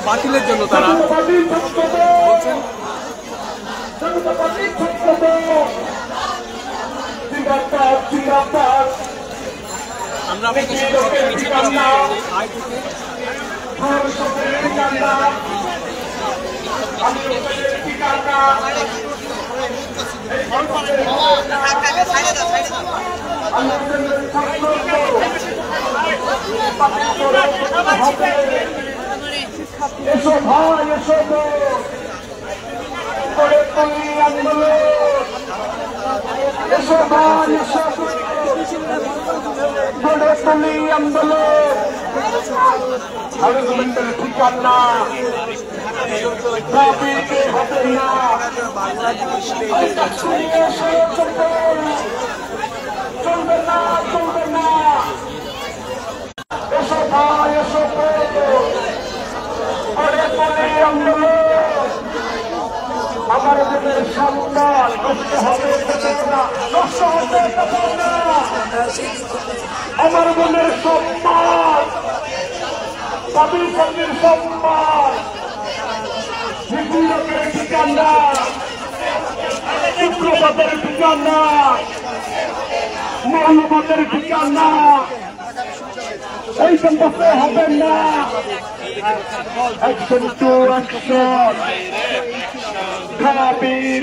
বাতিলের জন্য তারা বলছেন। আমরা আপনাদের সাথে মিছিল করছি আয় থেকে। এসো ভাই এসো আন্দোলন, এসো ভাই এসো আন্দোলন, আন্দোলনের ঠিকানা দাবিতে হবে না, চলবে না চলবে না। এসো ভাই এসো আন্দোলন, আমার দেশের সম্মান নষ্ট হবে না, নষ্ট হতে দেবো না। আমার মনের সম্মান, পাকিস্তানের সম্মান, হিন্দুদের ঠিকানা, উগ্রবাদের ঠিকানা, মৌলবাদের ঠিকানা, এই ক্যাম্পাসে হবে না। অ্যাকশন টু অ্যাকশন, খারাপের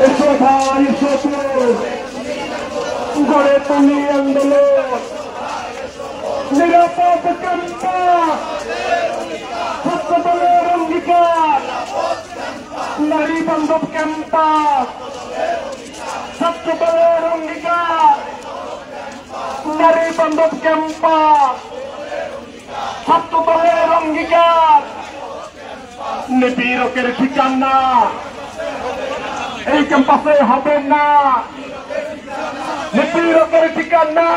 এসো ভাই এসো গড়ে তুলি আন্দোলন, নিরাপদ ক্যাম্পাস, ছাত্রদলের অঙ্গীকার, নারী বান্ধব ক্যাম্পাস, ছাত্রদলের অঙ্গীকার, নারী বান্ধব ক্যাম্পাস, ছাত্রদলের অঙ্গীকার, নিপীড়কের ঠিকানা এই ক্যাম্পাসে হবে না, নিপীড়কের ঠিকানা,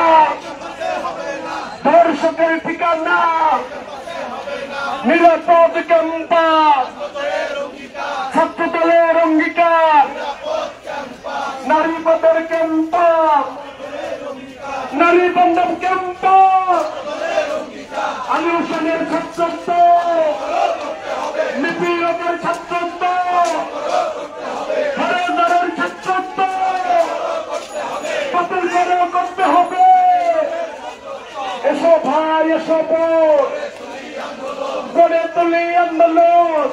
ধর্ষকের ঠিকানা, নিরাপদ ক্যাম্পাস, ছাত্রদলের অঙ্গীকার, নারী বান্ধব ক্যাম্পাস, নারী বান্ধব ক্যাম্পাস, আলী হোসেনের ছাত্রত্ব, নিপীড়কের ছাত্রত্ব, হারাদারের ছাত্রত্ব বাতিল করে করতে হবে। এসো ভাই এসো গড়ে তুলি আন্দোলন,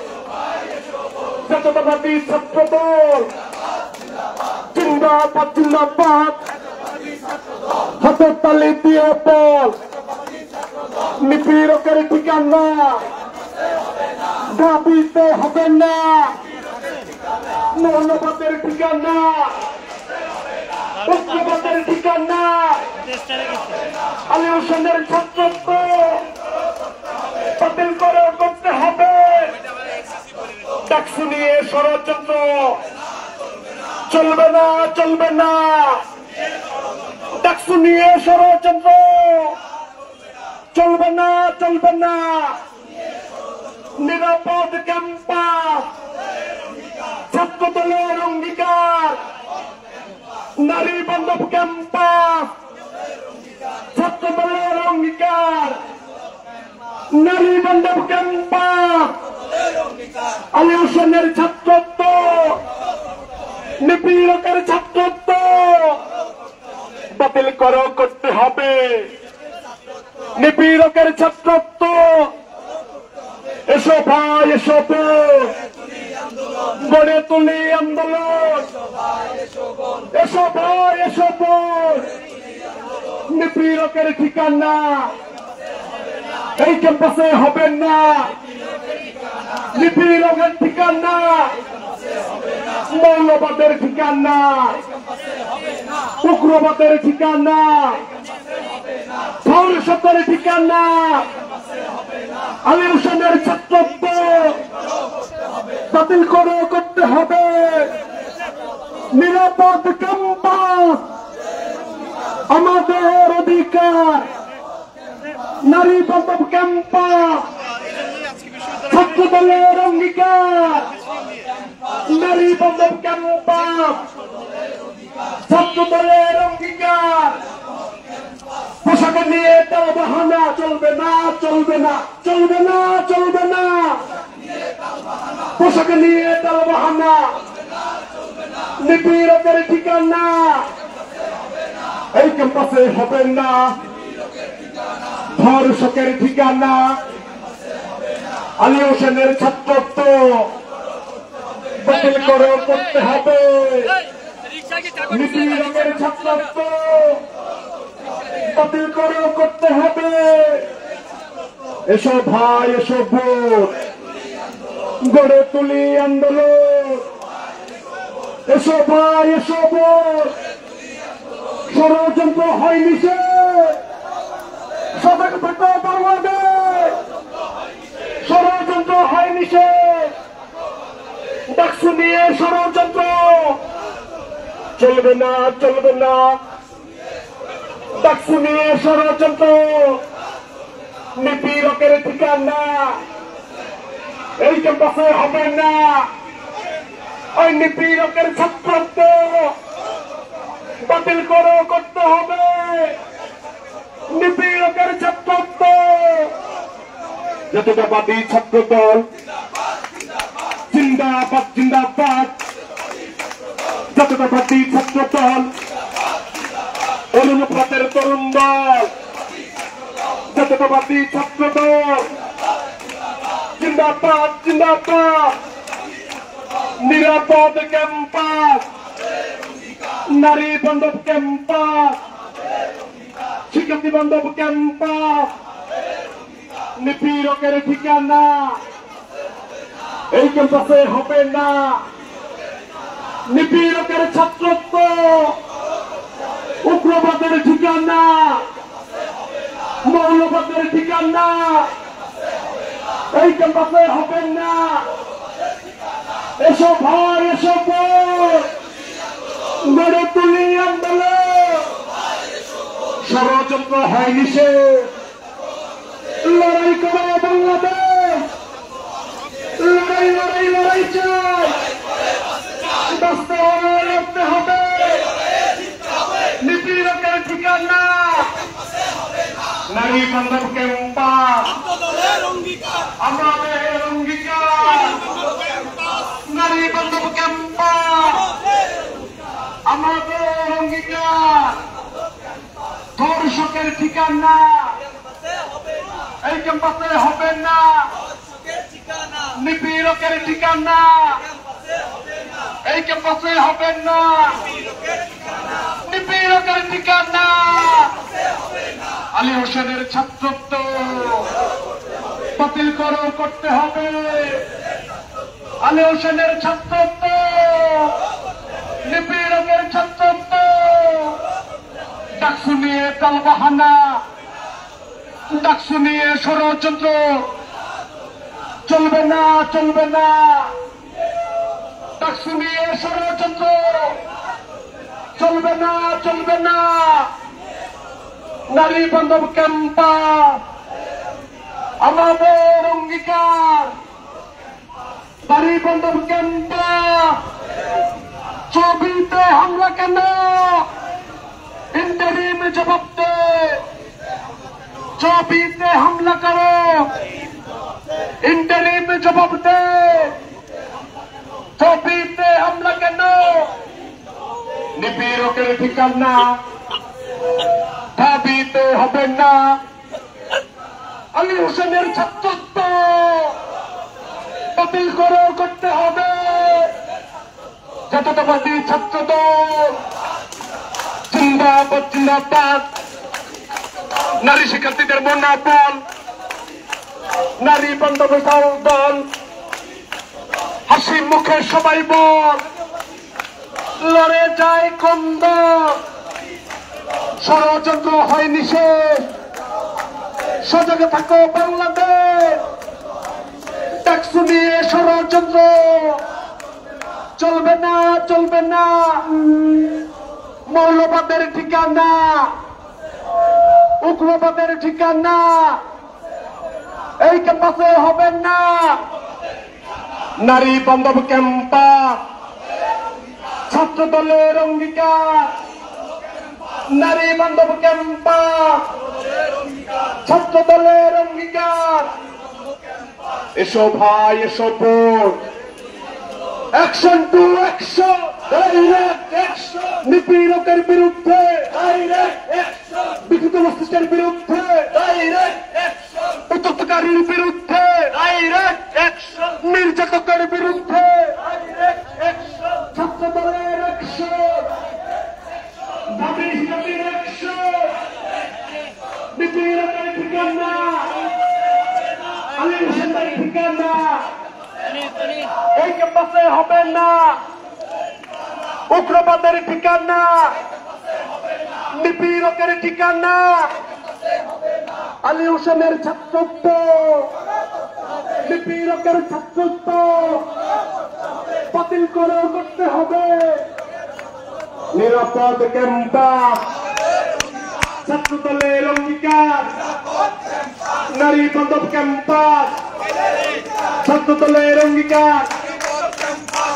জাতীয়তাবাদী ছাত্রদল জিন্দাবাদ জিন্দাবাদ, হাতের তালি দিয়ে বল, নিপীড়কের ঠিকানা দাবিতে হবে না, মৌলবাদের ঠিকানা, উগ্রবাদের ঠিকানা, আলী হোসেনের ছাত্রত্ব বাতিল করে করতে হবে। ডাকসু নিয়ে ষড়যন্ত্র চলবে না চলবে না, ডাকসু নিয়ে ষড়যন্ত্র চলবে না চলবে না। নিরাপদ ক্যাম্পাস, ছাত্রদলের অঙ্গীকার, নারী বান্ধব ক্যাম্পাস, ছাত্রদলের অঙ্গীকার, নারী বান্ধব ক্যাম্পাস, আলী হোসেনের ছাত্রত্ব, নিপীড়কের ছাত্রত্ব বাতিল করো করতে হবে, নিপীড়কের ছাত্রত্ব। এসো ভাই এসো গড়ে তুলি আন্দোলন, এসো ভাই এসো নিপীড়কের ঠিকানা এই ক্যাম্পাসে হবে না, নিপীড়কের ঠিকানা, মৌলবাদের ঠিকানা, উগ্রবাদের ঠিকানা, ধর্ষকের ঠিকানা, আলী হোসেনের ছাত্রত্ব বাতিল করে করতে হবে। নিরাপদ ক্যাম্পাস আমাদের অধিকার, নারী বান্ধব ক্যাম্পাস, ছাত্রদলের অঙ্গীকার, নারী বান্ধব ক্যাম্পাস, ছাত্রদলের অঙ্গীকার। পোশাকে নিয়ে তার বাহানা চলবে না চলবে না চলবে না চলবে না। পোশাক নিয়ে তালবাহানা নিপীড়কের ঠিকানা এই ক্যাম্পাসে হবে না ধর্ষকের ঠিকানা আলী হোসেনের ছাত্রত্ব বাতিল করে করতে হবে নিপীড়কের ছাত্রত্ব বাতিল করে করতে হবে এসো ভাই এসো ভোট গড়ে তুলি আন্দোলন এসো ভাই এসো ভোট ষড়যন্ত্র হয়নি সে সজাগ থাকো বাংলাদেশ ষড়যন্ত্র হয়নি সে ডাকসু নিয়ে ষড়যন্ত্র চলবে না চলবে না ডাকসু নিয়ে ষড়যন্ত্র নিপীড়কের ঠিকানা এই ক্যাম্পাসে হবে না ওই নিপীড়কের ছাত্রত্ব বাতিল করে করতে হবে নিপীড়কের ছাত্রত্ব জাতীয়তাবাদী ছাত্র দল জিন্দাবাদ জিন্দাবাদ জাতীয়তাবাদী ছাত্র দল অনুপ্রাতের তরুণ দল জাতীয়তাবাদী ছাত্র দল জিন্দাবাদ জিন্দাবাদ নিরাপদ ক্যাম্পাস নারী বান্ধব ক্যাম্পাস শিক্ষার্থী বান্ধব ক্যাম্পাস নিপীড়কের ঠিকানা এই ক্যাম্পাসে হবে না নিপীড়কের ছাত্রত্ব উগ্রবাদের ঠিকানা মৌলবাদের ঠিকানা এই ক্যাম্পাসে হবে না এসো ভাই এসো বোন গড়ে তুলি আন্দোলন ষড়যন্ত্র হয়নি সে লড়াই করে বাংলাদেশ লড়াই লড়াই লড়াই চাই বাস্তবায়ন করতে হবে নিপীড়কের ঠিকানা নারী বান্ধব ক্যাম্পাস আমাদের অঙ্গীকার নারী বান্ধব ক্যাম্পাস আমাদের অঙ্গীকার ধর্ষকের ঠিকানা এই ক্যাম্পাসে হবে না নিপীড়কের ঠিকানা এই ক্যাম্পাসে হবে না নিপীড়কের ঠিকানা আলী হোসেনের ছাত্রত্ব বাতিল করতে হবে আলী হোসেনের ছাত্রত্ব নিপীড়কের ছাত্রত্ব ডাকসু নিয়ে তালবাহানা ডাকসু নিয়ে ষড়যন্ত্র চলবে না চলবে না ডাকসু নিয়ে ষড়যন্ত্র চলবে না চলবে না নারী বান্ধব ক্যাম্পাস আমাদের অঙ্গীকার নারী বান্ধব ক্যাম্পাস ছবিতে হামলা কেন ইন্টারিম জবাব দে ছবিতে হামলা করো ইন্টারিম জবাব দে ছবিতে হামলা কেন নিপীড়কের ঠিকানা দাবিতে হবে না আলী হোসেনের ছাত্রত্ব বাতিল করতে হবে জাতীয়তাবাদী ছাত্র দল জিন্দাবাদ জিন্দাবাদ নারী শিক্ষার্থীদের মনোবল নারী বান্ধব দল হাসি মুখে সবাই বল লড়ে যায় কন্দ ষড়যন্ত্র হয়নি শেষ সজাগে থাকো বাংলাদেশ ডাকসু নিয়ে ষড়যন্ত্র চলবে না চলবে না মৌলবাদের ঠিকানা উগ্রবাদের ঠিকানা এই ক্যাম্পাসে হবে না নারী বান্ধব ক্যাম্পাস ছাত্র দলের অঙ্গীকার নারী বান্ধব ক্যাম্পাস ছাত্র দলের অঙ্গীকার এসো ভাই এসো বোন action to action, direct action, নিপীড়কের বিরুদ্ধে ডাইরেক্ট অ্যাকশন, বিকৃত মস্তিষ্কের বিরুদ্ধে ডাইরেক্ট অ্যাকশন, উত্তক্তকারীর বিরুদ্ধে ডাইরেক্ট অ্যাকশন, নির্যাতকের বিরুদ্ধে ডাইরেক্ট অ্যাকশন, ছাত্র দলের অ্যাকশন, দাবি ইসলামীর অ্যাকশন, নিপীড়কের ঠিকানা, আলী হোসেনের ঠিকানা এই ক্যাম্পাসে হবে না, উগ্রবাদের ঠিকানা, নিপীড়কের ঠিকানা, আলী হোসেনের ছাত্রত্ব, নিপীড়কের ছাত্রত্ব বাতিল করে করতে হবে। নিরাপদ ক্যাম্পাস, ছাত্রদলের অঙ্গীকার, নারী বান্ধব ক্যাম্পাস, ছাত্রদলের অঙ্গীকার,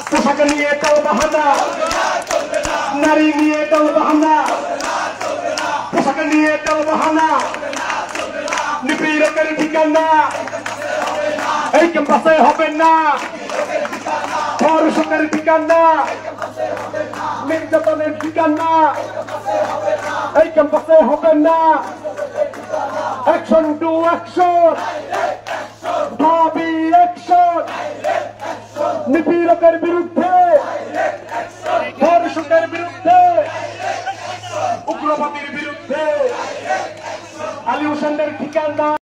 পোশাক নিয়ে টাল বাহানা, নারী নিয়ে টাল বাহানা, পোশাক নিয়ে টাল বাহানা, নিপীড়কের ঠিকানা এই ক্যাম্পাসে হবে না, ধর্ষকের ঠিকানা, নির্যাতনের ঠিকানা এই ক্যাম্পাসে হবে না। অ্যাকশন টু অ্যাকশন, দাবি অ্যাকশন, নিপীড়কের বিরুদ্ধে, ধর্ষকের বিরুদ্ধে, উগ্রবাদীর বিরুদ্ধে, আলী হোসেনের ঠিকানা।